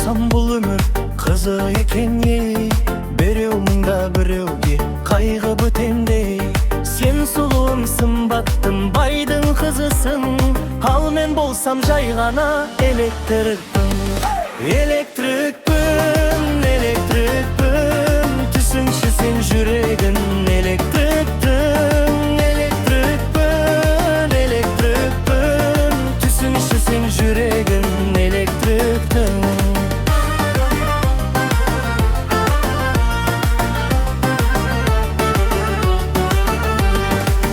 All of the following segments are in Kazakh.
болсам бұл өмір қызық екен ей. Біреу мыңда біреуге қайғы бөтендей. Сен сұлуым, сымбаттым, байдың қызысың. Ал мен болсам жай ғана электрикпін. Электрикпін, электрикпін, түсіңші сен жүрегін электрикпін. Электрикпін, электрикпін, түсіңші сен жүрегін электрикпін.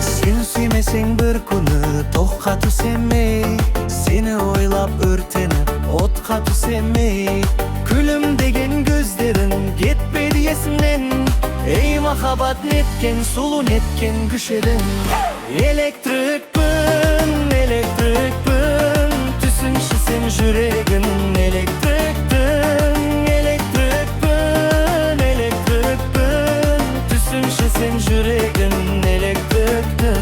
Сен сүймесең бір күні тоққа түсемей, сені ойлап өртеніп отқа түсемей. Күлім деген көздерін кетпеді есімнен. Ей махаббат, неткен сұлу, неткен күш едің. Электрикпін, электрикпін, түсіңші сен жүрегін электрикпін. Электрикпін, электрикпін, түсіңші сен жүрегін электрикпін.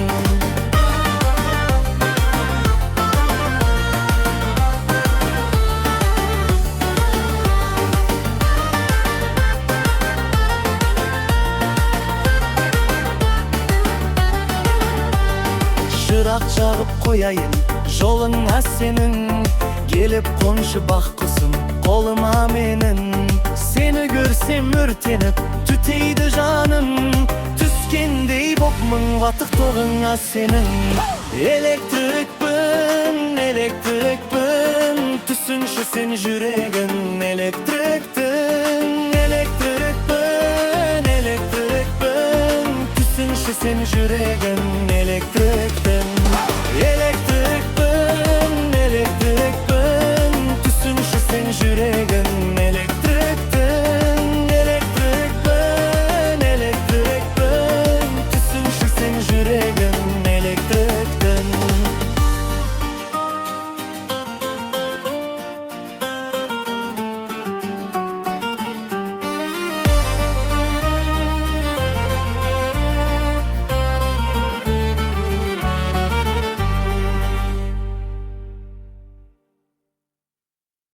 Шырақ жағып қояйын жолыңа сенің. Келіп қоншы бақ құсым қолыма менің. Сені көрсем өртеніп түтейді жаным. Түскендей боп мың ватық тоғыңа сенің. Электрикпін, электрикпін, түсіңші сен жүрегін электрикпін. Электрикпін, электрикпін, түсіңші сен жүрегін